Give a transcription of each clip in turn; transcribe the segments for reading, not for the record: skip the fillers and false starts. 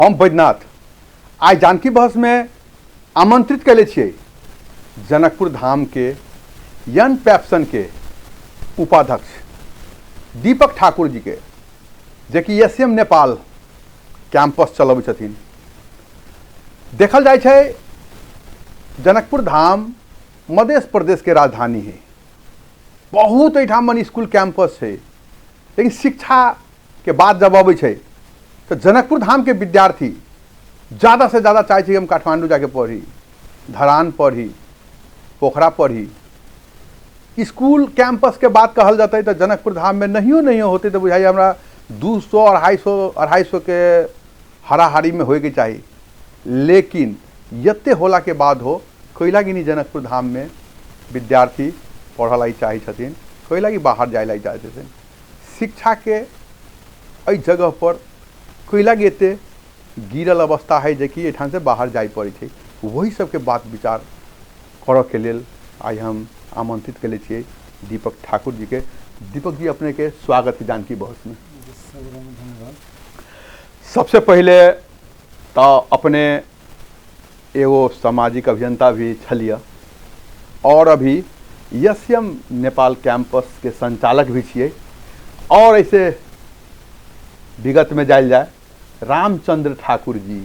हम बैद्यनाथ आज जानकी बहस में आमंत्रित कैले छियै जनकपुर धाम के यन पैप्सन के उपाध्यक्ष दीपक ठाकुर जी के जे कि एसएम नेपाल कैंपस चलबै छथिन। देखल जाय छै जनकपुर धाम मध्य प्रदेश के राजधानी है। बहुत एठाम स्कूल कैंपस है, लेकिन शिक्षा के बात जब अबै छै तो जनकपुर धाम के विद्यार्थी ज़्यादा से ज़्यादा चाहे कि हम काठमांडू जाके पढ़ी, धरान पढ़ी, पोखरा पढ़ी। स्कूल कैंपस के बात कहल जाता है तो जनकपुर धाम में नहीं होते तो बुझाइए हमरा 200 250 के हराहारी में होए के चाहिए। लेकिन यत्ते होला के बाद हो कोई लागी जनकपुर धाम में विद्यार्थी पढ़ लाई चाहे छथिन, कोई लागी बाहर जाए लाई चाहे छथिन। शिक्षा के अई जगह पर कोई लागी एते गिरल अवस्था है जे कि एठान से बाहर जाए पड़े छै। वही सबके बात विचार करऽ के लेल आज हम आमंत्रित कैले छियै दीपक ठाकुर जी के। दीपक जी अपने के स्वागत है जानकी बहस में। सबसे पहले तो अपने एगो सामाजिक अभियंता भी छलिए और अभी एसएम नेपाल कैंपस के संचालक भी छियै। और ऐसे विगत में जायल जाए रामचंद्र ठाकुर जी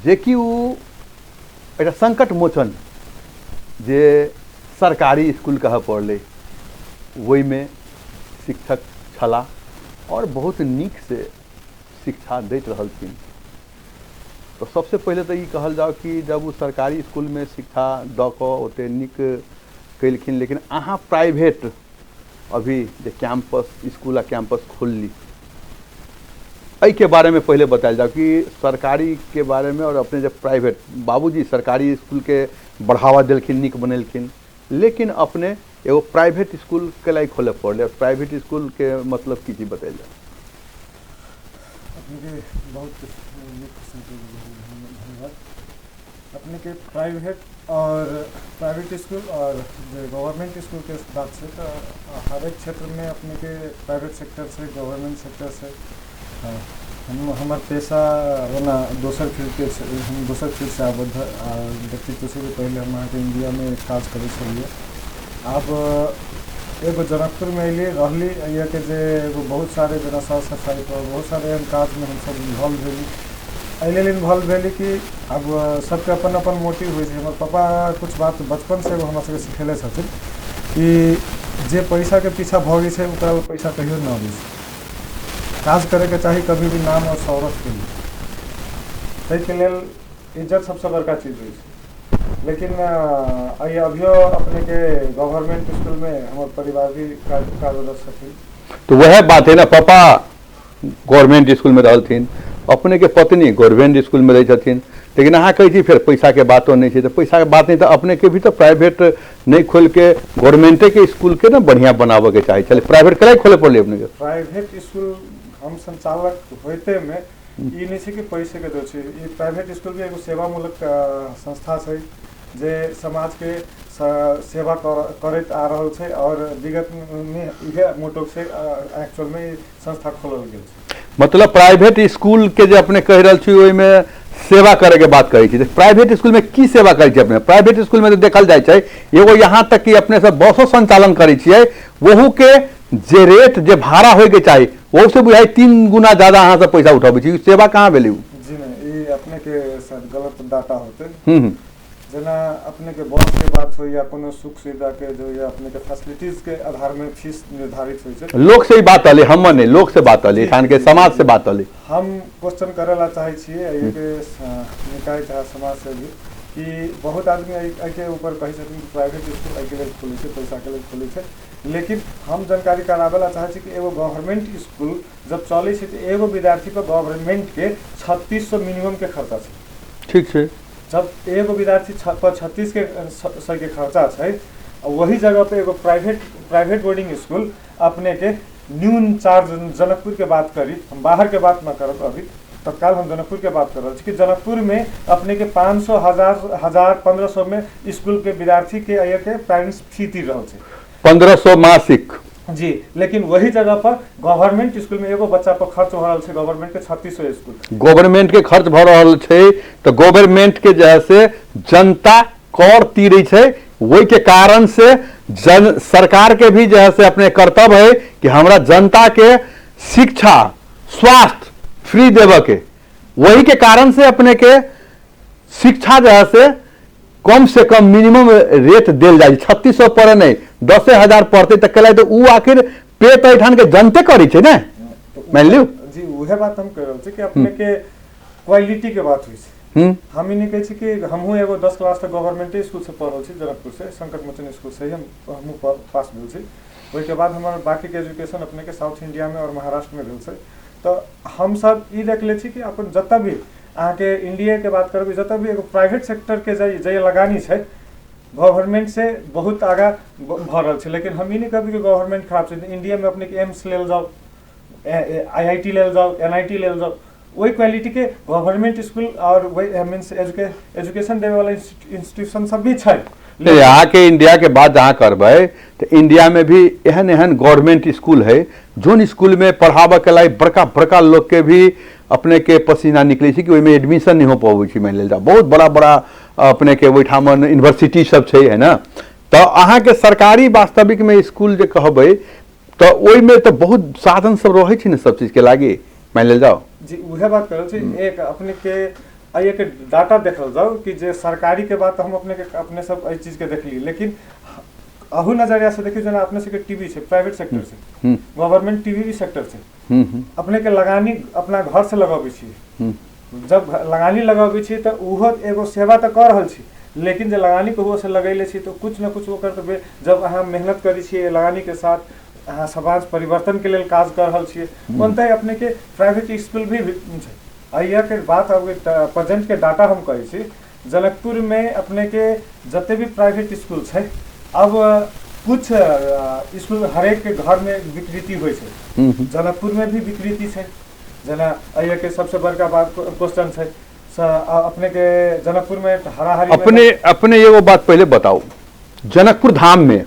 जे कि एक संकट मोचन जे सरकारी स्कूल कह पड़े वही में शिक्षक छला और बहुत नीक से शिक्षा दैत रहलखिन। तो सबसे पहले तो ये कहल जाओ कि जब वो सरकारी स्कूल में शिक्षा द के ओते नीक कैलखिन, लेकिन अहाँ प्राइवेट अभी जे कैंपस स्कूल कैंपस खोलली के बारे में पहले बताया जाओ कि सरकारी के बारे में और अपने जब प्राइवेट बाबूजी सरकारी स्कूल के बढ़ावा दिलखिन, नीक बनेलखिन, लेकिन अपने एगो प्राइवेट स्कूल के लायक खोले पड़े। प्राइवेट स्कूल के मतलब की चीज बताया जाए। अपने के बहुत धन्यवाद। अपने के प्राइवेट स्कूल और गवर्नमेंट स्कूल के बात से तो हर एक क्षेत्र में अपने के प्राइवेट सेक्टर से गवर्नमेंट सेक्टर से हमार पेशा होना दोसर फील्ड से आबद्ध व्यक्तित्व से भी पहले हमारे इंडिया में काज करे छलिए। अब एगो जनकपुर में अलिए रहली ये के जे एगो बहुत सारे जना साफ सफाई पर बहुत सारे एहन काज में हम सब इन्वॉल्व भेली। अइले इन्वॉल्व भेली कि अब सबके अपन अपन मोटिव होइ छै। हमर पापा कुछ बात बचपन से हमरा सबके सिखेले छथिन कि जे पैसा के पीछा भागे छै ओकरा पैसा कहियो न आबै छै। काज करे के चाहिए कभी भी नाम और शौहरत के लिए, ताहि के लेल इज्जत सबसे बड़का चीज होइ छै। लेकिन अभियो अपने के गवर्नमेंट स्कूल में हमारे परिवार भी कार्यरत छथिन। तो वह बात है ना, पापा गवर्नमेंट स्कूल में रहलथिन, अपने के पत्नी गवर्नमेंट स्कूल में रही छथिन, लेकिन अहाँ कही थी फिर पैसा के बातों नहीं है। तो पैसा के बात नहीं तो अपने के भी तो प्राइवेट नहीं खोल के गवर्नमेंटे के स्कूल के ना बढ़िया बनावे के चाहिए। चलिए प्राइवेट के खोले पड़े अपने के। प्राइवेट स्कूल हम संचालक होते में ये नहीं कि पैसे के दो छै। ये प्राइवेट स्कूल भी एगो सेवामूलक संस्था छै जे समाज के सेवा करैत आ रहल छै और विगत में इहे मोटो से एक्चुअल में संस्था खोलल गेल छै। मतलब प्राइवेट स्कूल के जो अपने कह रहल छी ओहि में सेवा करे के बात कही थी। प्राइवेट स्कूल में की सेवा करी अपने? प्राइवेट स्कूल में तो देखल जाए छै एगो यहाँ तक कि अपने सब बसो संचालन करी छियै, वहू के जे रेट जे भाड़ा होए के चाहिए वो से बुझाई 3 गुना ज्यादा अहाँ से पैसा उठाबे छी। सेवा कहाँ भेलै? जी नहीं, ये अपने के शायद गलत डाटा होते। जना अपने के बस के बात हो या कोनो सुख सुविधा के जो या अपने के फैसिलिटीज के आधार में फीस निर्धारित होइ छै। लोग से ही बात अले, हम नहीं लोग से बात अले, खान के समाज से बात अले। हम क्वेश्चन करेला चाहे छिए ये के निकाय चाहे समाज से भी कि बहुत आदमी के ऊपर कही छथिन कि प्राइवेट स्कूल आई के लिए खोले छै, पैसा के लिए खोले छै। लेकिन हम जानकारी करावेला चाहे छी कि एगो गवर्नमेंट स्कूल जब चले छै तो एगो विद्यार्थी पर गवर्नमेंट के 3600 मिनिमम के खर्चा छै। ठीक है, जब एगो विद्यार्थी पर 3600 के खर्चा है, वही जगह पे एगो प्राइवेट बोर्डिंग स्कूल अपने के न्यून चार्ज जनकपुर के बात करी, हम बाहर के बात न करब अभी तत्काल हम जनकपुर के बात कर रहे हैं कि जनकपुर में अपने के 500 1000 1500 में स्कूल के विद्यार्थी के पेरेंट्स फी दी रहे 1500 मासिक जी, लेकिन वही जगह पर गवर्नमेंट स्कूल में एगो बच्चा पर खर्च हो रहा है गवर्नमेंट के 3600 स्कूल गवर्नमेंट के खर्च भ रहल छै तो गवर्नमेंट के जो है से जनता कर तीरे छै, वही के कारण से सरकार के भी जो है से अपने कर्तव्य है कि हमरा जनता के शिक्षा स्वास्थ्य फ्री देवे के, वही के कारण से अपने के शिक्षा जो है से कम मिनिमम रेट दिल जाए 3600 पड़े नहीं 10,000 पड़ते तो कल तो उ आखिर पे तो एठान के जनते करी छे ना, मान लियो जी उहे बात हम कह रहल छी कि अपने के क्वालिटी के बात हुई छै। हम ही नहीं कहे छी कि हमहू एगो 10 क्लास तक गवर्नमेंट स्कूल से पढ़ल छी, जनकपुर से संकट मोचन स्कूल से ही हमहू पास भेल छी। ओहि के बाद हमर बाकी के एजुकेशन अपने के साउथ इंडिया में और महाराष्ट्र में भेल छै। तो हम सब ई देख ले छी कि अपन जतऽ भी अहाँ के इंडिया के बात करबे जतऽ भी एगो प्राइवेट सेक्टर के जे लगानी छै गवर्नमेंट से बहुत आगा भ रहल छै, लेकिन हम ई नहीं कहबे कि गवर्नमेंट खराब छै। इंडिया में अपने के एम्स लेल जाओ, IIT लेल जाओ, NIT लेल जाओ, वही क्वालिटी के गवर्नमेंट स्कूल और वही मीन्स एजुकेशन देवे वाला इंस्टीट्यूशन सब भी छै। यहाँ के इंडिया के बात जहाँ करबे तो इंडिया में भी एहन एहन गवर्नमेंट स्कूल है जोन स्कूल में पढ़ाबे के लायक बड़का बड़का लोग के भी अपने के पसीना निकले कि ओहिमे एडमिशन नहीं हो पाबै छै। मान लेल बहुत बड़ा बड़ा अपने के ओहिठाम यूनिवर्सिटी सब छै है ना, तो अहाँ के सरकारी वास्तविक में स्कूल जे कहबै तो ओहिमे तो बहुत साधन सब रहे छै ने सब चीज के लागी, मान लेल जाओ जी उहे बात करल छी। एक अपने के आइए के डाटा देखल जाओ कि जे सरकारी के बात हम अपने सब एहि चीज के देखली, लेकिन अहू नजरिया से देखियो जना अपने से टीवी से प्राइवेट सेक्टर से गवर्नमेंट टीवी भी सेक्टर से अपने के लगानी अपना घर से लगाबै छी। जब लगानी लगाबै छी तो उहो एगो सेवा तो कर रहल छी, लेकिन जे लगानी को हुआ से लगैले छी तो कुछ न कुछ ओकर तो जब अहाँ मेहनत करी छी लगानी के साथ अहाँ समाज परिवर्तन के लिए काज कर रहल छी ओनते अपने के प्राइवेट स्कूल भी छै। आइया के बात अब प्रेजेंट के डाटा हम कहै छी जनकपुर में अपने के जते भी प्राइवेट स्कूल छै अब कुछ स्कूल हरेक के घर में विकृति होइ छै, जनकपुर में भी विकृति छै। जना आइया के सबसे बड़का बात क्वेश्चन छै अपने के जनकपुर में हराहरी अपने एगो बात पहले बताओ, जनकपुर धाम में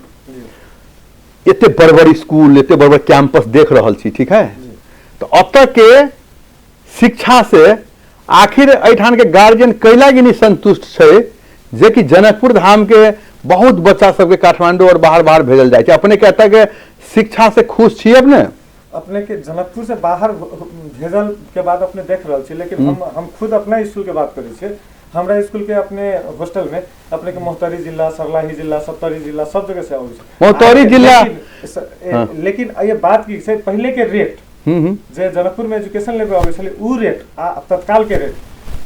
इतने बड़ बड़ स्कूल इतने बड़ बड़ कैंपस देख रहल छी, ठीक है, तो अब तक के शिक्षा से आखिर एठान के गार्जियन कैला कि नहीं संतुष्ट छै जे कि जनकपुर धाम के बहुत बच्चा सबके काठमांडू और बाहर बाहर भेजल जाए। अपने कहता के शिक्षा से खुश छी अपने के जनकपुर से बाहर भेजल के बाद अपने देख रहल छी, लेकिन हम खुद अपना स्कूल के बात करै छी। हमरा स्कूल के अपने हॉस्टल में अपने के मोहतरी जिला, सरलाही जिला, सप्तरी जिला सब जगह से आबै छै। मोहतरी जिला लेकिन ये बात की छै पहले के रेट जे जनकपुर में एजुकेशन लेवे आबै छले उ रेट आ तत्काल के रेट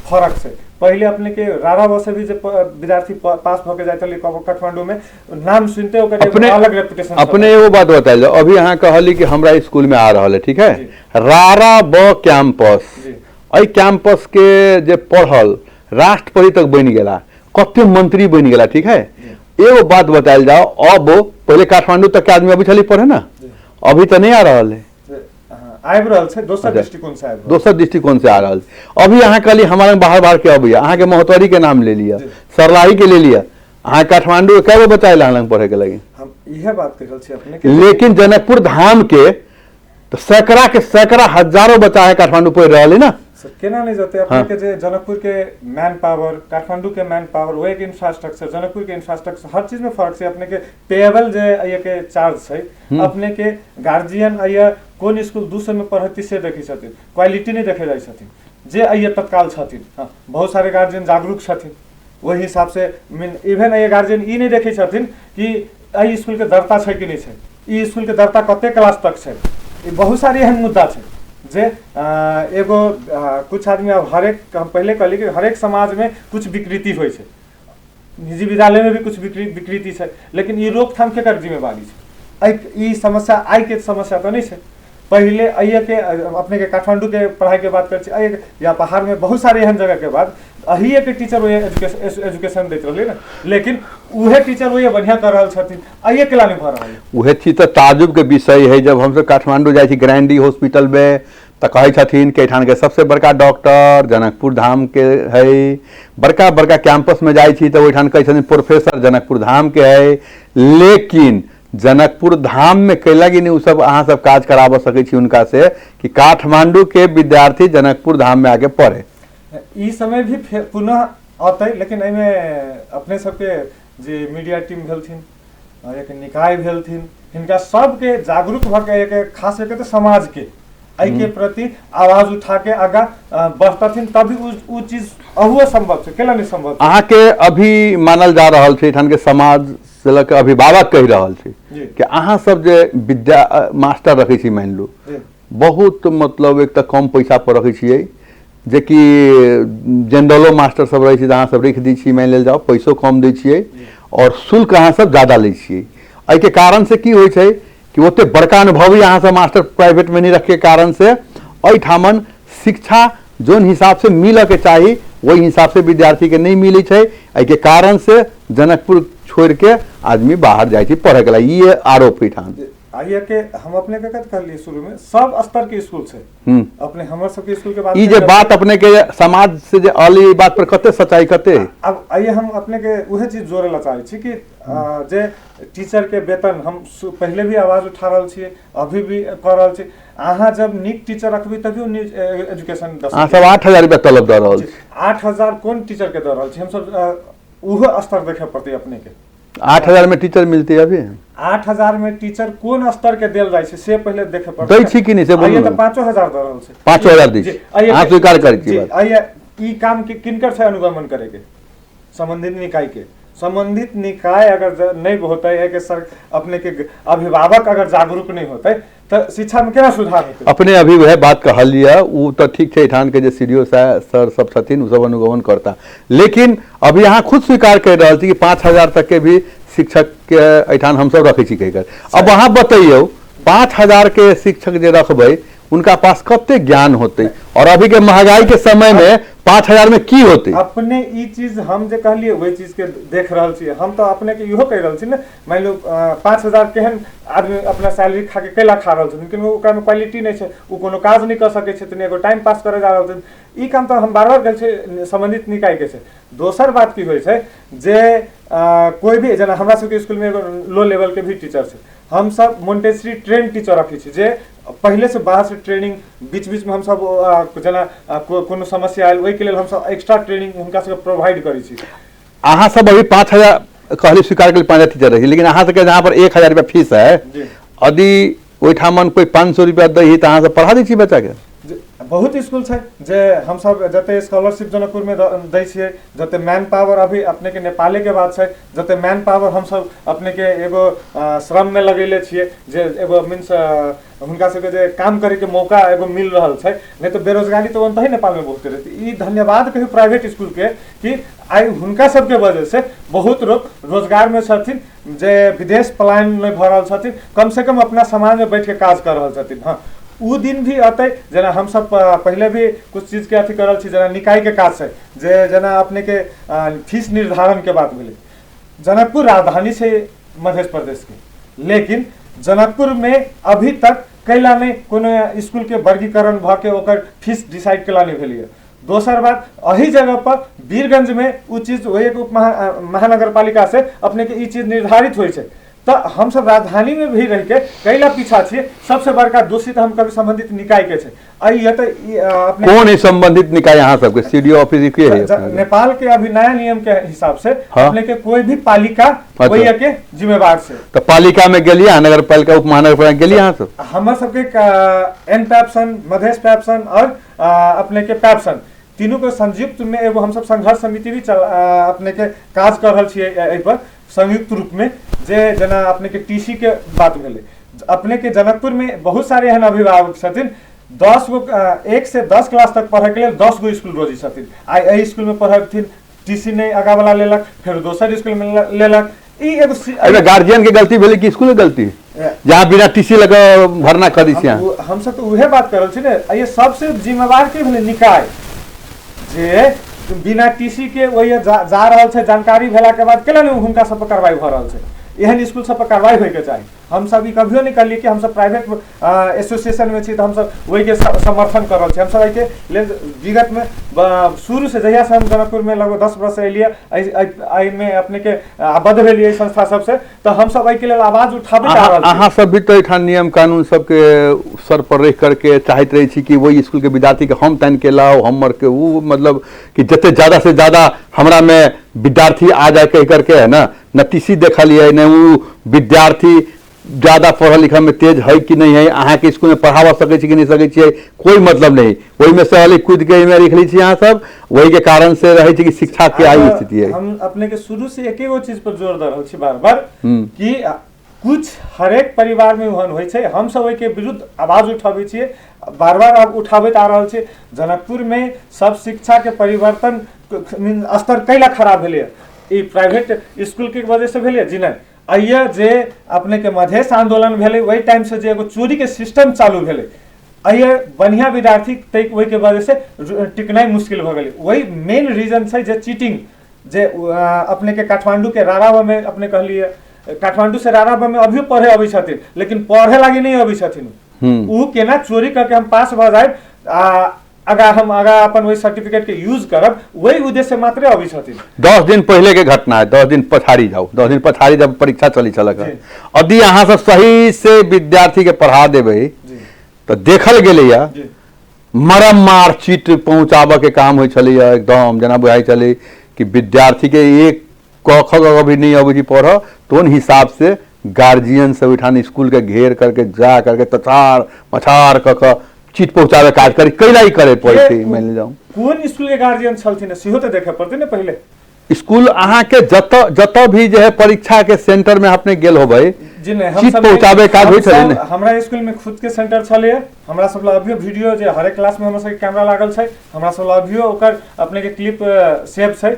फर्क छै। पहले अपने के रारा बस से भी जे विद्यार्थी पास होके जाय छले काठमांडू में नाम सुनते ओकर अपने अलग रेपुटेशन। अपने एगो बात बताइल अभी अहाँ कहली कि हमरा स्कूल में आ रहल है, ठीक है, रारा ब कैंपस एहि कैंपस के जे पढ़ल राष्ट्रपति तक बन गेला, कते मंत्री बन गेला, ठीक है। एगो बात बताइल जाओ, अब पहले काठमांडू तक के आदमी अभी चली पढ़े ना, अभी तो नहीं आ रहा है, दोसर दृष्टिकोण से आ रहा है। अभी अहाँ कहली हमारे बाहर बाहर के अभी अहाँ के मोहतरी के नाम ले लिया, सरलाही के ले लिया, अहाँ काठमांडू के कई बच्चा अहाँ पढ़े के लगे, हम यह बात कर रहे अपने। लेकिन जनकपुर धाम के तो सैकड़ा के सैकड़ा हजारों बच्चा है काठमांडू पढ़ रहा है ना, केना नहीं जाते अपने के जे जनकपुर के मैन पावर, काठमांडू के मैन पावर, वे के इंफ्रास्ट्रक्चर, जनकपुर के इंफ्रास्ट्रक्चर, हर चीज में फर्क से अपने के पेएबल जे ये के चार्ज है अपने के गार्जियन आइया कोन स्कूल 200 में पढ़ती से देखी छथिन, क्वालिटी नहीं देखे जाय छथिन जे आइया तत्काल छथिन। बहुत सारे गार्जियन जागरूक छथिन, वही हिसाब से इवन ये गार्जियन ई नहीं देखे छथिन कि एहि स्कूल के दरता छै कि नहीं छै, ई स्कूल के दरता कते क्लास तक छै। बहुत सारे एहन मुद्दा छै जे एगो कुछ आदमी अब हरेक हम पहले कहली कि हरेक समाज में कुछ विकृति होइ छै, निजी विद्यालय में भी कुछ विकृति छै, लेकिन ई रोकथाम केकर जिम्मेवारी छै। ई समस्या आई के समस्या तो नहीं छै। पहले आइए के अपने के काठमांडू के पढ़ाई के बात कर या पहाड़ में बहुत सारे एहन जगह के बाद अही के टीचर वही एजुकेशन देते रहे ना, लेकिन उहे टीचर वही बढ़िया कर रहा छथिन, आइए के लाने भर रहा है। उहे चीज तो ताजुब के विषय है। जब हम सब काठमांडू जाए ग्रैंडी हॉस्पिटल में तो कहे छथिन कि एठान के सबसे बड़का डॉक्टर जनकपुर धाम के है, बड़का बड़का कैंपस में जाए तो ओठान कहे छथिन प्रोफेसर जनकपुर धाम के है, लेकिन जनकपुर धाम में कैला कि नहीं उ सब अहाँ सब काज कराबऽ सकै छी उनका से कि काठमांडू के विद्यार्थी जनकपुर धाम में आके पढ़े? ई समय भी पुनः अतै, लेकिन एहिमे अपने सबके जे मीडिया टीम भेलथिन, एक निकाय भेलथिन, हिनका सबके जागरूक भऽ के एक खास करके समाज के एहि के प्रति आवाज उठा के आगा बढ़तथिन, तभी उ चीज अहुओ संभव छै, केला नहीं संभव? अहाँ के अभी मानल जा रहल छै ठान के समाज से लऽ के अभिभावक कहि रहल छै कि अहाँ सब जे विद्या मास्टर रखै छी, मान लू बहुत मतलब एक तऽ कम पैसा पर रखै छियै, जे कि जनरलो मास्टर सब रहे छै अहाँ सब रख दै छियै, मान लेल जाओ पैसो कम दै छियै और शुल्क अहाँ सब ज्यादा लै छियै। एहि के कारण से की होइ छै कि ओते बड़का अनुभवी अहाँ सब मास्टर प्राइवेट में नहीं रखे कारण से एहिठामन शिक्षा जोन हिसाब से मिले के चाहिए वही हिसाब से विद्यार्थी के नहीं मिले छै। एहि के कारण से जनकपुर छोड़ के आदमी बाहर जाए छै पढ़े के लिए, ये आरोप ठान। आइए के हम अपने के कत कर लिए शुरू में सब स्तर के स्कूल से अपने हमर सबके स्कूल के बात ई जे बात अपने के समाज से जे अली बात पर कते सच्चाई कते? अब आइए हम अपने के उहे चीज जोड़े ला चाहे छी कि जे टीचर के वेतन हम पहले भी आवाज उठा रहल छियै, अभी भी कर रहल छी। अहाँ जब नीक टीचर रखबी तभी एजुकेशन अहाँ सब 8000 रुपया तलब दे रहल छी। 8000 कोन टीचर के दे रहल छी? हम सब उहे स्तर देखे पड़ते अपने के। 8000 में टीचर मिलती है अभी? 8000 में टीचर कोन स्तर के देल जाय छै से पहले देखे पड़ते। दै छी कि नहीं से बोलू? आइए तो 5000 दे रहल छै। 5000 दै छी, अहाँ स्वीकार करै छी बात? आइए ई काम के किनकर से अनुगमन करे के? संबंधित निकाय के। संबंधित निकाय अगर नहीं होता है कि सर अपने के अभिभावक अगर जागरूक नहीं होते तो शिक्षा में केना सुधार होते? अपने अभी वह बात कहलिए उ तो ठीक है, ठान के जे सीडीओ सर सब छथिन उ सब अनुगमन करता, लेकिन अभी यहाँ खुद स्वीकार कर रहा थी कि 5000 तक के भी शिक्षक के एठान हम सब रखे छी कहकर। अब वहाँ बताइयो 5000 के शिक्षक जे रखबै उनका पास कते ज्ञान होते और अभी के महंगाई के समय में 5000 में की होते? अपने ई चीज हम जे कहलिए वही चीज के देख रहल छी। हम तो अपने के इहो कह रहल छी ने, मान लो 5000 केहन आदमी अपना सैलरी खा के कैला खा रहल छै, लेकिन ओकरा में क्वालिटी नहीं छै, उ कोनो काज नहीं कर सकै छै, तने एगो टाइम पास करे जा रहल छै। ई काम तो हम बार-बार कहै छै संबंधित निकाय के छै। दोसर बात की होय छै जे कोई भी जना हमरा सबके स्कूल में एगो लो लेवल के भी टीचर छै, हम सब मोन्टेसरी ट्रेन टीचर रखी छी जे पहले से बाहर से ट्रेनिंग बीच बीच में हम सब जना कोनो समस्या आयल ओहि के लिए हम सब एक्स्ट्रा ट्रेनिंग उनका सब प्रोवाइड करी छी। अहाँ सब अभी 5000 कहली स्वीकार के 5000 टीचर रही, लेकिन अहाँ सबके जहाँ पर 1000 रुपया फीस है, यदि ओहिठामन कोई 500 रुपया दही तो अहाँ सब पढ़ा दै छी बच्चा के? बहुत स्कूल छै जे हम सब जते स्कॉलरशिप जनकपुर में दै छियै, जते मैन पावर अभी अपने के नेपाले के बात छै, जते मैन पावर हम सब अपने के एगो श्रम में लगेले छियै जे एगो मीन्स हुनका सबके जे काम करे के मौका एगो मिल रहल छै, नहीं तो बेरोजगारी तो ओनतही नेपाल में बहुत रहती। ई धन्यवाद कहियो प्राइवेट स्कूल के कि आई हुनका सबके वजह से बहुत लोग रोजगार में छथिन जे विदेश पलायन में भ रहल छथिन, कम से कम अपना समाज में बैठ के काज कर रहल छथिन। हाँ उ दिन भी अतै जना हम सब पहले भी कुछ चीज के अथी करल छी, जना निकाय के काज छै जे जना अपने के फीस निर्धारण के बात भेलै। जनकपुर राजधानी से मध्य प्रदेश के, लेकिन जनकपुर में अभी तक कैला नहीं कोनो स्कूल के वर्गीकरण भ के ओकर फीस डिसाइड कैला नहीं भेलै। दोसर बात अही जगह पर वीरगंज में उ चीज वही उप महानगर पालिका से अपने के ई चीज निर्धारित होय छै, तो हम सब राजधानी में भी रह के कैला पीछा छियै। सबसे बड़का दोषी तो हम कभी संबंधित निकाय के छै। ये तो अपने कौन है संबंधित निकाय? यहाँ सबके सीडीओ ऑफिस के है? नेपाल के अभी नया नियम के हिसाब से अपने के कोई भी पालिका वही के जिम्मेवार से। तो पालिका में गेलिए, नगर पालिका उप महानगर पालिका गेलिए यहाँ सब? हमर सबके एन पैप्सन, मधेश पैप्सन और अपने के पैप्सन तीनों के संयुक्त में एगो हम सब संघर्ष समिति भी अपने के काज कर रहल छियै एहि पर संयुक्त रूप में। जे जना अपने के टीसी के बात भेले, अपने के जनकपुर में बहुत सारे एहन अभिभावक छथिन 10 गो 1 से 10 क्लास तक पढ़े के लिए 10 गो स्कूल रोजी छथिन। आई एहि स्कूल में पढ़थिन, टीसी नहीं आगा वाला लेलक, फिर दोसर स्कूल में लेलक। ई एगो गार्जियन के गलती भेले कि स्कूल के गलती? जहाँ बिना टीसी लगा भरना कर दी हम सब तो उहे बात करल छी ने। ये सबसे जिम्मेवार के भेले निकाय जे बिना टीसी के वही जा रहल छै, जानकारी भेला के बाद केला नहीं हुनका सब पर कार्रवाई भ रहल छै। एहन स्कूल सब पर कार्रवाई होय के चाही। हम सब ई कभियो नहीं कहलिए कि हम सब प्राइवेट एसोसिएशन में छी तो हम सब वही के समर्थन कर रहल छी। हम सब एहि के लेल विगत में शुरू से जहिया से हम जनकपुर में लगभग 10 वर्ष एलिए एहि में अपने के आबद्ध भेलिए संस्था सब से, तो हम सब एहि के लेल आवाज उठाबे आ रहल छी। अहाँ सब भी तो एठान नियम कानून सबके सर पर रख करके चाहते रही छी कि वही स्कूल के विद्यार्थी के हम तान के लाओ, हमर के वो मतलब कि जितने ज्यादा से ज्यादा हमरा में विद्यार्थी आ जाए कह करके, है ना, न टीसी देखलिए न वो विद्यार्थी ज्यादा पढ़ल लिखल में तेज है कि नहीं है, अहाँ के स्कूल में पढ़ावा सके कि नहीं सके छिए, कोई मतलब नहीं। वही में से कूद के में लिख ली छी अहाँ सब, वही के कारण से रहे कि शिक्षा के आई स्थिति है। हम अपने के शुरू से एक एगो चीज पर जोर दे रहल छी बार बार कि कुछ हरेक परिवार में ओहन होइ छै, हम सब के विरुद्ध आवाज उठाबै छियै, बार बार अब उठाबैत आ रहल छी। जनकपुर में सब शिक्षा के परिवर्तन स्तर कैला खराब भेलै, ई प्राइवेट स्कूल के वजह से भेलै जी नहीं। आइए जे अपने के मधेश आंदोलन भेलै वही टाइम से जे एगो चोरी के सिस्टम चालू भेलै, आइए बढ़िया विद्यार्थी वही के वजह से टिकनाई मुश्किल भ गेलै। वही मेन रीजन छै जे चीटिंग, जे अपने के काठमांडू के रारावा में अपने कहलिए काठमांडू से रारावा में अभी पढ़े अबै छथिन लेकिन पढ़े लागी नहीं अबै छथिन। उ केना चोरी करके हम पास भ जाए, अगर हम अपन वही सर्टिफिकेट के यूज करब, वही उद्देश्य मात्र अभी छथिन। 10 दिन पहले के घटना है, 10 दिन पछाड़ी जाओ, 10 दिन पछाड़ी जब परीक्षा चली चलक, यदि अहाँ सब सही से विद्यार्थी के पढ़ा देबै तो देखल गेलै या मरम मार चीट पहुंचाबे के काम होइ छलै, एकदम जना बुझाई चले कि विद्यार्थी के एक क ख अभी नहीं अभी पढ़, तो हिसाब से गार्जियन सब उठान स्कूल के घेर करके जा करके तछाड़ मछाड़ क चीट पहुंचावे काज करे, कैला ही करे पड़ते। मान जाऊं कोन स्कूल के गार्जियन छलथिन सेहो तो देखे पड़ते ने पहले। स्कूल अहाँ के जत भी जो है परीक्षा के सेंटर में अपने गेल होबै जी नहीं, चीट पहुंचावे काज होइ छलै ने। हमरा स्कूल में खुद के सेंटर छलै, हमरा सब अभियो वीडियो जे हर एक क्लास में हमरा सब कैमरा लागल छै, हमरा सब अभियो ओकर अपने के क्लिप सेव छै।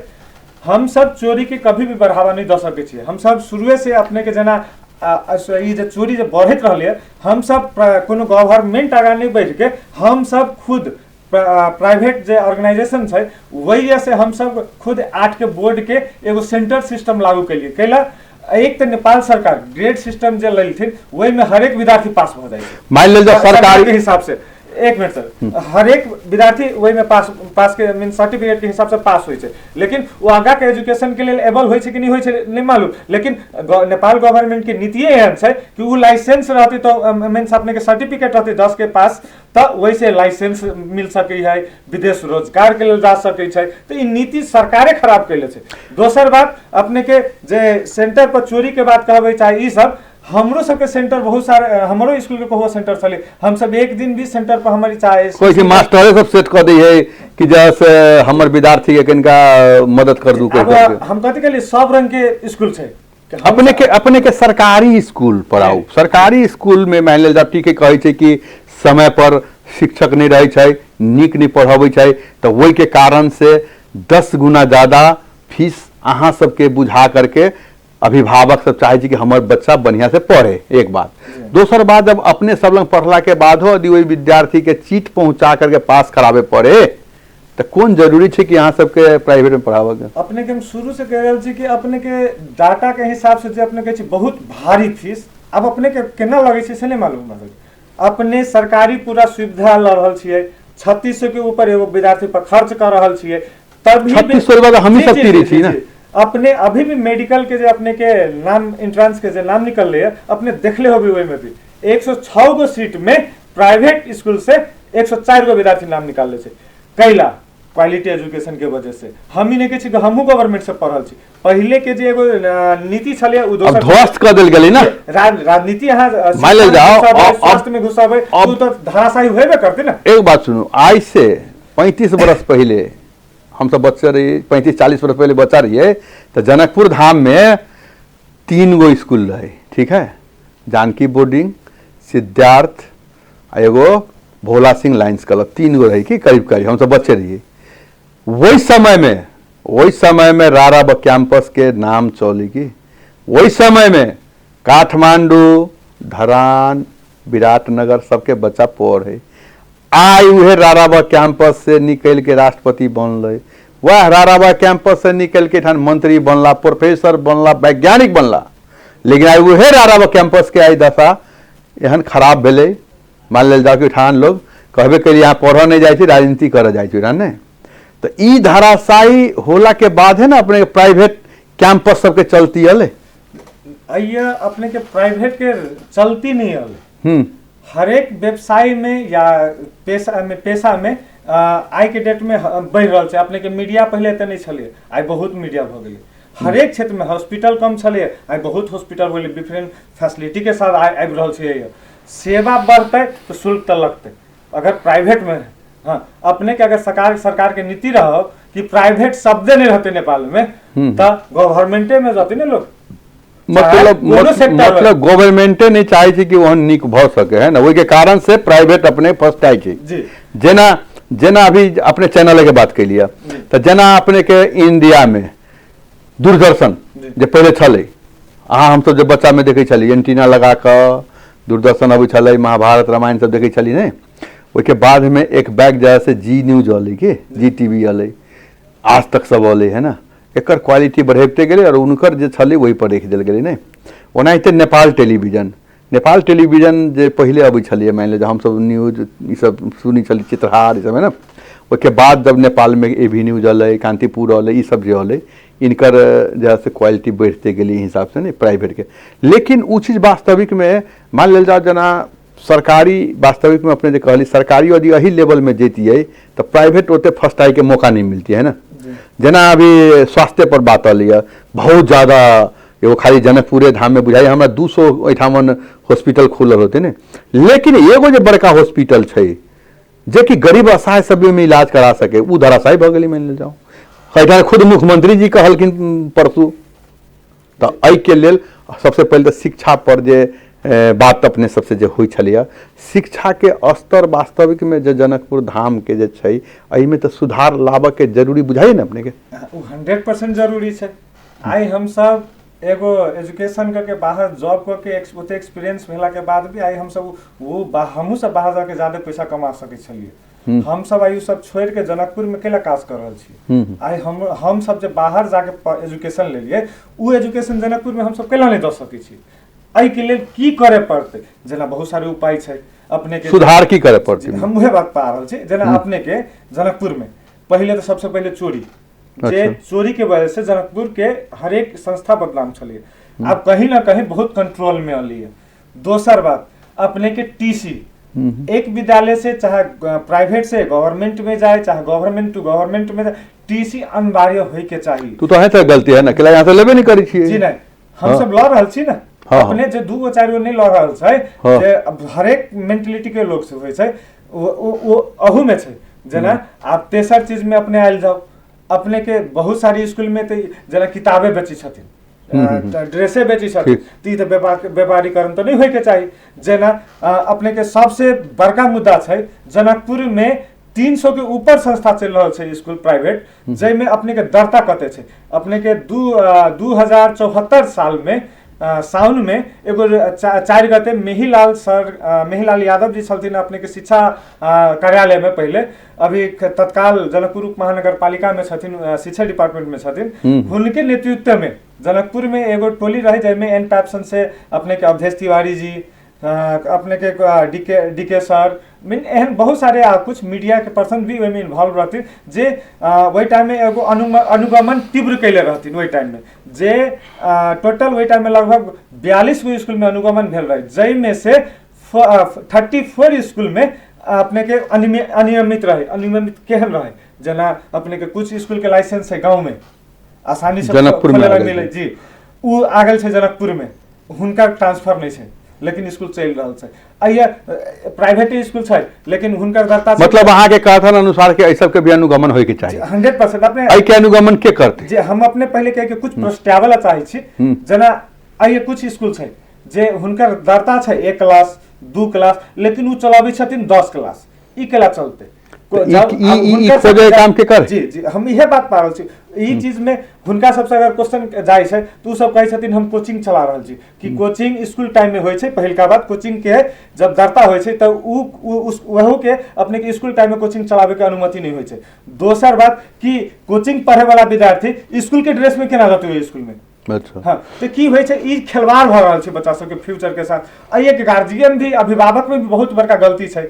हम सब चोरी के कभी भी बढ़ावा नहीं द सके छियै। हम सब शुरुए से अपने के जना ई जे चोरी जे बढ़त रहलिए, हम सब कोनो गवर्नमेंट आगा नहीं बैठ के हम सब खुद प्राइवेट जे ऑर्गेनाइजेशन है वही से हम सब खुद 8 के बोर्ड के एगो सेंटर सिस्टम लागू कलिए। कैला एक तो नेपाल सरकार ग्रेड सिस्टम जे लेथिन वही में हर एक विद्यार्थी पास हो जाए, मान लीजिए सरकार के हिसाब से। एक मिनट सर, हर एक विद्यार्थी वही में पास के मीन सर्टिफिकेट के हिसाब से पास होई छै, लेकिन वो आगा के एजुकेशन के लिए एबल होई छै कि नहीं होई छै नहीं मालूम। लेकिन नेपाल गवर्नमेंट के नीति एहन छै कि वो लाइसेंस रहते तो मीन्स अपने के सर्टिफिकेट रहते 10 के पास तो वैसे लाइसेंस मिल सके है, विदेश रोजगार के लिए जा सके छै। तो ये नीति सरकारे खराब कैले छै। दोसर बात अपने के जे सेंटर पर चोरी के बात कहबै चाहे ई सब, हमरो सबके सेंटर बहुत सारे, हमरो स्कूल के बहुत सेंटर चले, हम सब एक दिन भी सेंटर पर हमारी चाहे कोई की मास्टरे सब सेट कर दी है कि जैसे हमर विद्यार्थी के किनका मदद कर दू। हम कहते के लिए सब रंग के स्कूल छै, अपने के सरकारी स्कूल पढ़ाओ। सरकारी स्कूल में मान लीजिए ठीक है कहे छै कि समय पर शिक्षक नहीं रहे छै, नीक नहीं पढ़ाबै छै, तो वही के कारण से 10 गुना ज्यादा फीस अहाँ सबके बुझा करके अभिभावक सब चाहे कि हमारे बच्चा बढ़िया से पढ़े। एक बात, दोसर बात जब अपने सब लोग पढ़ला के बाद हो यदि वही विद्यार्थी के चीट पहुंचा करके पास करावे पड़े तो कौन जरूरी है कि यहाँ सबके प्राइवेट में पढ़ावे के। अपने के हम शुरू से कह रहे छी कि अपने के डाटा के हिसाब से अपने कहे बहुत भारी फीस, अब अपने के केना लगे छै से नहीं मालूम। अपने सरकारी पूरा सुविधा ल रहल छियै, 3600 के ऊपर एगो विद्यार्थी पर खर्च कर रहल छियै, तब 3600 रुपया हम ही सब तीरी छी ना। अपने अभी भी मेडिकल के जे अपने के नाम एंट्रेंस के जे नाम निकल है अपने देखले हो भी वही में भी 106 गो सीट में प्राइवेट स्कूल से 104 गो विद्यार्थी नाम निकाल छै। कैला क्वालिटी एजुकेशन के वजह से हम ही नहीं कहे छी हमहू गवर्नमेंट से पढ़ल छी। पहले के जे एगो नीति छले उ दोसर ध्वस्त कर देल गेलै ना, राजनीति यहाँ मान ले जाओ स्वास्थ्य में घुसाबे उ तो धराशायी होबे करते ना। एक बात सुनो, आज से 35 बरस पहले हम सब बच्चे रही, 35-40 वर्ष पहले बच्चा रहिए तो जनकपुर धाम में 3 गो स्कूल रहे, ठीक है, जानकी बोर्डिंग, सिद्धार्थ, एगो भोला सिंह लाइन्स क्लब, 3 गो रही कि करीब करीब हम सब बच्चे रहिए। वही समय में रारा कैंपस के नाम चली की, वही समय में काठमांडू, धरान, विराटनगर सबके बच्चा पढ़े। आई उहे राराबा कैंपस से निकल के राष्ट्रपति बनल, वह राराबा कैंपस से निकल के ठान मंत्री बनला, प्रोफेसर बनला, वैज्ञानिक बनला। लेकिन आई उहे रारा कैंपस के आई दशा एहन खराब भेलै, मान लेल जाओ कि ठान लोग कहबे करिए यहाँ पढ़ नहीं जाए राजनीति कर जाए ने, तो ई धराशायी होला के बाद है ना अपने प्राइवेट कैंपस सबके चलती अले आइए अपने के प्राइवेट के चलती नहीं अले। हर एक व्यवसाय में या पेशा में आई के डेट में बढ़ रहा है। अपने के मीडिया पहले तो नहीं चलिए, आई बहुत मीडिया हो गई। हर एक क्षेत्र में हॉस्पिटल कम चलिए, आई बहुत हॉस्पिटल हो गए, डिफरेंट फैसिलिटी के साथ आबि रहा है। सेवा बढ़ते तो शुल्क तो लगते। अगर प्राइवेट में हाँ अपने के अगर सरकार के नीति रहो कि प्राइवेट शब्दे नहीं रहते नेपाल में, तो गवर्नमेंटे में जाते ना लोग। मतलब गवर्नमेंटे नहीं चाहे कि वहाँ निक भ सके है ना, वही के कारण से प्राइवेट अपने फर्स्ट जेना जेना अभी अपने चैनल के बात के लिया तो जेना अपने के इंडिया में दूरदर्शन जो पहले चले, हम सब जब बच्चा में देखे चली एंटीना लगा कर दूरदर्शन अभी चले, महाभारत रामायण सब देखे चली नहीं, उसके बाद में एक बैग जैसे जी न्यूज अले के जी टीवी अले, आज तक सब अले है ना, एकर क्वालिटी बढ़ेते गए और उनकर जे छले वही पर देख दिल गए नहीं। ओनाहिते नेपाल टेलीविजन जे पहले अबै छलिए, मान लीजिए हम सब न्यूज ये सब सुनी चली, चित्रहार ये सब है ना, उसके बाद जब नेपाल में एवी न्यूज अले, कांतिपुर अले, ये सब जो अले, इनकर जैसे क्वालिटी बढ़ते गई हिसाब से नहीं प्राइवेट के। लेकिन वो चीज़ वास्तविक में मान लेल जाओ जना सरकारी वास्तविक में अपने जो कहली सरकारी यदि यही लेवल में जेती है तो प्राइवेट ओते फर्स्ट आई के मौका नहीं मिलती है ना। जना अभी स्वास्थ्य पर बात अलिए बहुत ज़्यादा, एगो खाली जनकपुरे धाम में बुझाई हमरा 200 ओठामन हॉस्पिटल खुलल होते ने, लेकिन एगो जो बड़का हॉस्पिटल है जे कि गरीब असहाय सब में इलाज करा सके वो धराशायी भ गई। मान जाओ एटा खुद मुख्यमंत्री जी कहलखिन परसू, तो एहि के लेल सबसे पहले तो शिक्षा पर जे बात अपने सबसे जो हुई छलिया, शिक्षा के स्तर वास्तविक में जो जनकपुर धाम के जे छै एहि में तो सुधार लाबे के जरूरी बुझाई ना अपने के। 100% जरूरी है। आई हम सब एगो एजुकेशन करके बाहर जॉब करके ओते एक्सपीरियंस भेला के बाद भी आई हम सब वो हमहू सब बाहर जाके ज्यादा पैसा कमा सके छलिए। हम सब आई सब छोड़ के जनकपुर में केला काज कर रहल छी। आई हम सब जे बाहर जाके एजुकेशन ले लिए वो एजुकेशन जनकपुर में हम सब केला नहीं द सके छी। आई के लिए की करे पड़ते, जना बहुत सारे उपाय है अपने के सुधार की करे पड़ते। हम वह बात पा रहे छी, जना अपने के जनकपुर में पहले तो सबसे पहले चोरी, जे चोरी के वजह से जनकपुर के हर एक संस्था बदनाम चलिए, अब कहीं ना कहीं बहुत कंट्रोल में अली है। दोसर बात अपने के टीसी एक विद्यालय से चाहे प्राइवेट से गवर्नमेंट में जाए चाहे गवर्नमेंट टू गवर्नमेंट में जाए, टीसी अनिवार्य होय के चाहिए। तू तो है तो गलती है ना, केला यहाँ से लेबे नहीं करी छी। जी नहीं, हम सब लड़ रहल छी ना, अपने जो 2 गो 4 गो नहीं लड़ रहल छै, जे हर एक मेंटलिटी के लोग से होय छै, वो अहू में छै। जना आप तेसर चीज में अपने आयल जाओ, अपने के बहुत सारी स्कूल में तो जना किताबें बेची छथिन, ड्रेसे बेची छथिन, तो व्यापारीकरण तो नहीं होय के चाहिए। जना अपने के सबसे बड़का मुद्दा छै जनकपुर में 300 के ऊपर संस्था चल रहा है स्कूल प्राइवेट, जैमें अपने के दरता कते छै। अपने के 2074 साल में साउन में एगो 4 गते मेहीलाल यादव जी छलथिन अपने के शिक्षा कार्यालय में, पहले अभी तत्काल जनकपुर उप महानगर पालिका में छथिन, शिक्षा डिपार्टमेंट में छथिन। उनके नेतृत्व में जनकपुर में एगो टोली रही जिसमें एन पैप्सन से अपने के अवधेश तिवारी जी, अपने के डीके सर, मीन एहन बहुत सारे कुछ मीडिया के पर्सन भी वही इन्वॉल्व रहती, जे वही टाइम में एगो अनुगमन तीव्र कैले रहती। वही टाइम में जे टोटल वही टाइम में लगभग 42 गो स्कूल में अनुगमन भेल रहे, जैमें से 34 स्कूल में अपने के अनियमित रहे। अनियमित केहन रहे, जना अपने के कुछ स्कूल के लाइसेंस है गाँव में आसानी से मिले जी, वो आगल छै जनकपुर में, हुनका ट्रांसफर नहीं है लेकिन स्कूल चल रहा है। आइए प्राइवेट स्कूल है लेकिन हुनकर दरता मतलब अहाँ के कथन अनुसार के सब के भी अनुगमन होय के चाहिए। 100% अपने आई के अनुगमन के करते जे हम अपने पहले कह के कुछ प्रस्तावला चाहे छी। जना आइए कुछ स्कूल है जे हुनकर दरता है 1 क्लास 2 क्लास, लेकिन वो चलाबे छथिन 10 क्लास, ई केला चलते काम के कर। जी जी हम यह बात पा रहे छी। चीज में हुनका सबसे अगर क्वेश्चन जाय छै तो सब कहे छथिन हम कोचिंग चला रहल छी, कि कोचिंग स्कूल टाइम में होय छै। पहिलका बात कोचिंग के जब दरता होय छै तो वहू के अपने के स्कूल टाइम में कोचिंग चलावे के अनुमति नहीं होय छै। दोसर बात कि कोचिंग पढ़े वाला विद्यार्थी स्कूल के ड्रेस में केना रहते हुए स्कूल में अच्छा हाँ तो की होइ छै ई खिलवाड़ भ रहल छै बच्चा सबके फ्यूचर के साथ। एक गार्जियन भी अभिभावक में भी बहुत बड़का गलती छै।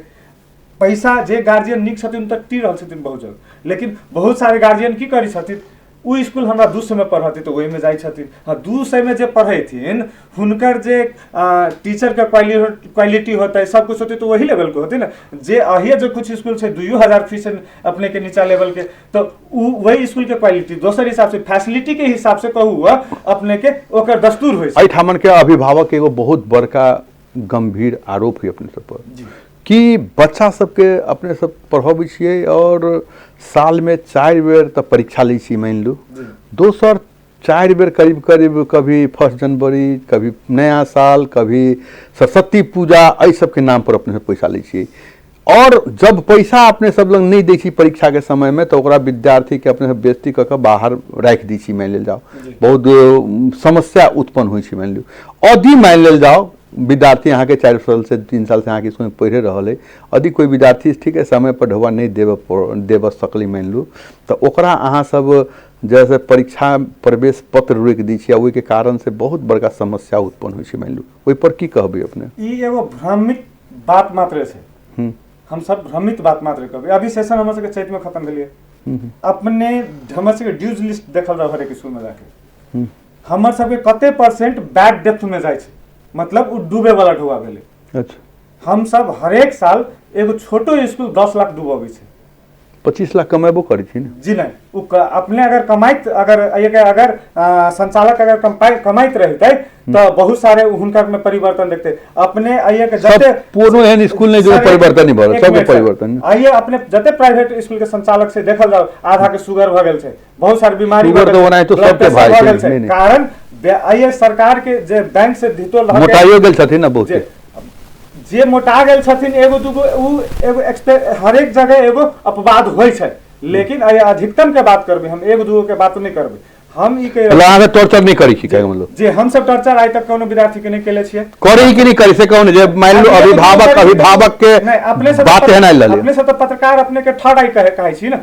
पैसा जे गार्जियन नीक छथिन तक टी रहल छथिन बहुत जगह, लेकिन बहुत सारे गार्जियन की करै छथिन उ स्कूल हमरा 200 में पढ़ती तो वही में जाइ छथिन। हाँ 200 में जे पढ़ेथिन हुनकर जे टीचर के क्वालिटी होता है सब कुछ होते तो वही लेवल के होते ना। जे अहिए जो कुछ स्कूल से 2000 फीस अपने के नीचा लेवल के तो वही स्कूल के क्वालिटी दोसर हिसाब से फैसिलिटी के हिसाब से कहू अपने के ओकर दस्तूर होइ छै। एहिठामन के अभिभावक के एगो बहुत बड़का गंभीर आरोप है अपने सब पर कि बच्चा सबके अपने सब पढ़ाबै छियै और साल में 4 बेर तो परीक्षा लै छी मान लू, दोसर 4 बेर करीब करीब कभी 1 जनवरी कभी नया साल कभी सरस्वती पूजा एहि सब के नाम पर अपने सब पैसा लै छियै। और जब पैसा अपने सब लग नहीं दै छी परीक्षा के समय में तो ओकरा विद्यार्थी के अपने सब बेइज्जती क के बाहर राख दी छी मान लेल जाओ, बहुत समस्या उत्पन्न होइ छै मान लू। यदि मान लेल जाओ विद्यार्थी यहाँ के 4 साल से 3 साल से यहाँ के स्कूल में पढ़े रहा है, यदि कोई विद्यार्थी ठीक है समय पर ढौआ नहीं देव सकली मान लू तो ओकरा अहाँ सब जैसे परीक्षा प्रवेश पत्र रोक दी छी, ओहि के कारण से बहुत बड़का समस्या उत्पन्न होइ छै मान लू, ओहि पर की कहबै अपने? ई एगो भ्रमित बात मात्र छै, हम सब भ्रमित बात मात्र कहबै। अभी सेशन हमर सबके चैत में खत्म भेलिए, अपने हमर सबके ड्यूज लिस्ट देखल रह हरेक स्कूल में जाके हमर सबके कते परसेंट बैड डेप्थ में जाइ छै, मतलब उ डूबे वाला ढुआ भेले। अच्छा हम सब हरेक साल एगो छोटो स्कूल 10 लाख डूबबै छै, 25 लाख कमेबो करै छी जी नहीं अपने अगर कमाइत अगर संचालक अगर कमाइत रहते तो बहुत सारे हुनकर में परिवर्तन देखते। अपने आइए के जते पूर्ण एहन स्कूल नहीं जो परिवर्तन नहीं भरल सब परिवर्तन आइए अपने जते प्राइवेट स्कूल के संचालक से देखल जाओ आधा के शुगर भ गेल छै, बहुत सारी बीमारी शुगर तो बनाए तो सबके भाई छै, कारण आइए सरकार के जे बैंक से धितो मोटाइयो गेल छथिन ना बहुत जे मोटा गेल छथिन एगो दूगो उ एगो हरेक जगह एगो अपवाद होइ छै, लेकिन अधिकतम के बात करबे हम एगो दूगो के बात नहीं करबे। हम ई के अहाँ टॉर्चर नहीं करी छी कहै मतलब जे हम सब टॉर्चर आइ तक कोनो विद्यार्थी के नहीं केले छियै, करै कि नहीं करी से कौन जे मान लो अभिभावक के नहीं अपने सब बात है ना लले अपने सब तो पत्रकार अपने के थर्ड आई कहै छी ना,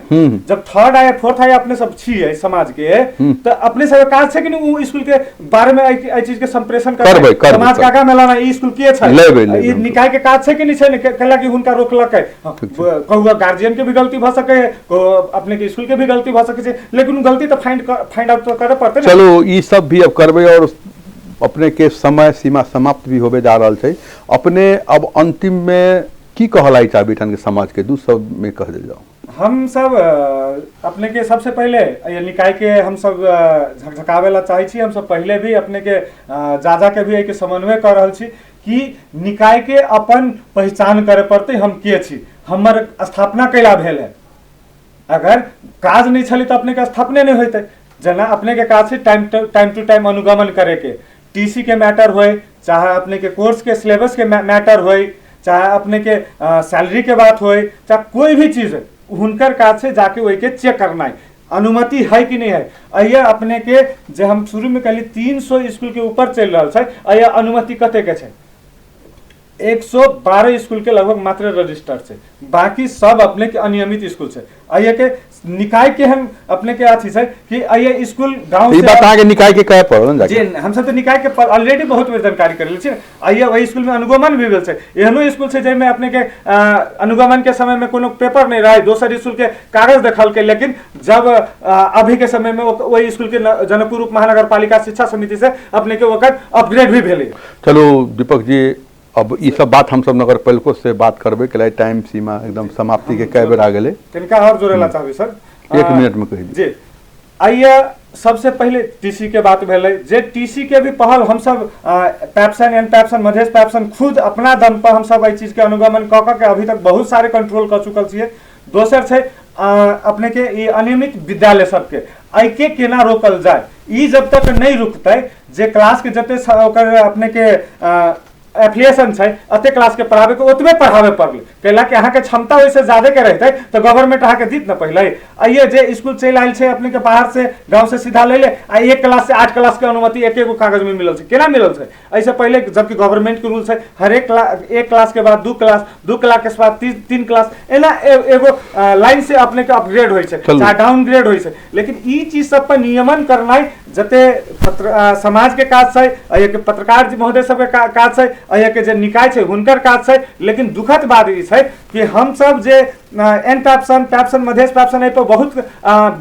जब थर्ड आई फोर्थ आई अपने सब छियै समाज के तो अपने सब काज छै कि नहीं उ स्कूल के बारे में आई चीज के संप्रेषण करबै समाज का आगा मेला ई स्कूल के छै ई निकाय के काज छै कि नहीं छै कहला कि हुनका रोकलकै कहूआ गार्जियन के भी गलती भ सकै अपने के स्कूल के भी गलती भ सकै छै, लेकिन गलती तो फाइंड तो करे पड़ते। चलो ये सब भी अब करबे और अपने के समय सीमा समाप्त भी होबे जा रहा है। अपने अब अंतिम में की कहलाई चाहबे ठन के समाज के 2 शब्द में कह दे जाओ। हम सब अपने के सबसे पहले ये निकाय के हम सब झकझकावे ला चाहे छी, हम सब पहले भी अपने के जाजा के भी एक समन्वय कर रहल छी कि निकाय के अपन पहचान करे पड़ते हम के छी, हमर स्थापना कैला भेल है। अगर काज नहीं छली तो अपने के स्थापने नहीं होते, जना अपने के काज से टाइम टू टाइम अनुगमन करे के टीसी के मैटर होए चाहे अपने के कोर्स के सिलेबस के मैटर होए चाहे अपने के सैलरी के बात होए चाहे कोई भी चीज है हुनकर काज से जाके वही के चेक करना है अनुमति है कि नहीं है। अय्या अपने के जे हम शुरू में कहली 300 स्कूल के ऊपर चल रहा है, अय्या अनुमति कते के छै 112 स्कूल के लगभग मात्र रजिस्टर्ड है, बाकी सब अपने के अनियमित स्कूल है। आइए के निकाय के हम अपने के अथी है कि आइए स्कूल गांव से बता के निकाय के कहे पड़ल जाके जी हम सब तो निकाय के ऑलरेडी बहुत बेर जानकारी कर ले छी। आइए वही स्कूल में अनुगमन भी भेल छै, एहनो स्कूल छै जे में अपने के अनुगमन के समय में कोनो पेपर नहीं रहे, दोसर स्कूल के कागज देखल के, लेकिन जब अभी के समय में वही स्कूल के जनकपुर उप महानगर पालिका शिक्षा समिति से अपने के ओकर अपग्रेड भी भेले। चलो दीपक जी अब ये सब बात हम सब नगर पालिका से बात करबे के लिए टाइम सीमा एकदम समाप्ति के कई बेर आ गेले, तनिका और जोड़ेला चाहबे सर 1 मिनट में कहि जी। आइए सबसे पहले टीसी के बात भेले, जे टीसी के भी पहल हम सब पैप्सन एंड पैप्सन मधेश पैप्सन खुद अपना दम पर हम सब एहि चीज के अनुगमन क के अभी तक बहुत सारे कंट्रोल कर चुकल छियै। दोसर छै अपने के ये अनियमित विद्यालय सबके आई के केना रोकल जाए, ई जब तक नहीं रुकते जे क्लास के जते अपने के एफिलिएशन है अते क्लास के पढ़ावे के ओतबे पढ़ावे पड़ले, कैला कि अहाँ के क्षमता वैसे ज्यादा के रहते तो गवर्नमेंट अहाँ के दीत न पहले। आइए जे स्कूल चल आयल है अपने के बाहर से गांव से सीधा ले ले आ 1 क्लास से 8 क्लास के अनुमति एक कागज में मिलल है, केना मिलल है ऐसे पहले, जबकि गवर्नमेंट के रूल्स है हर एक क्लास के बाद 2 क्लास, 2 क्लास के बाद 3 क्लास एना एगो लाइन से अपने के अपग्रेड होय छै चाहे डाउनग्रेड होय छै। लेकिन ई चीज सब पर नियमन करनाई जते समाज के काज छै अय के पत्रकार जी महोदय सब के काज छै अय के जे निकाय छै हुनकर काज छै। लेकिन दुखद बात ई छै कि हम सब जे एन पैप्सन मधेश पैप्सन पर बहुत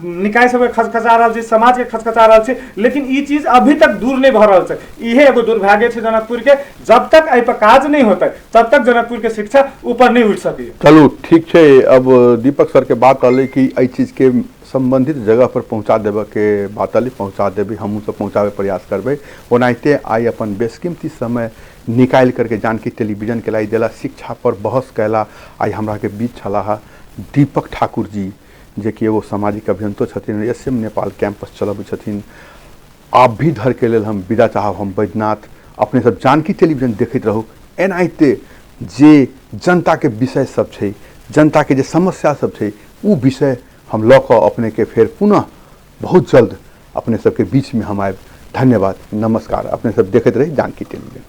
निकाय सब खचखचा रहल छै, समाज के खचखचा रहल छै, लेकिन ई चीज अभी तक दूर नहीं भ रहल छै। इहे एगो दुर्भाग्य छै जनकपुर के। जब तक एहि पर काज नहीं होतै तब तक जनकपुर के शिक्षा ऊपर नहीं उठ सकै। चलू ठीक छै। अब दीपक सर के बात अल कि एहि चीज के संबंधित जगह पर पहुंचा देबे के बात अल, पहुंचा देबे, हमहूँ सब पहुंचाबे प्रयास करबे। ओनाहिते आई अपन बेसकीमती समय निकाल करके जानकी टेलीविजन के लाई दिला शिक्षा पर बहस कैला। आई हमरा के बीच छला दीपक ठाकुर जी, जे कि एगो सामाजिक अभियंतो छथिन, एसएम नेपाल कैंपस चलबे छथिन। आप भी धर के लेल हम विदा चाहब। हम बैद्यनाथ, अपने सब जानकी टेलीविजन देखते रहू। एनाहिते जे जनता के विषय सब छै, जनता के जे समस्या सब छै, उ विषय हम लऽ कऽ अपने के फेर पुनः बहुत जल्द अपने सबके बीच में हम आएब। धन्यवाद, नमस्कार। अपने सब देखते रही जानकी टेलीविजन।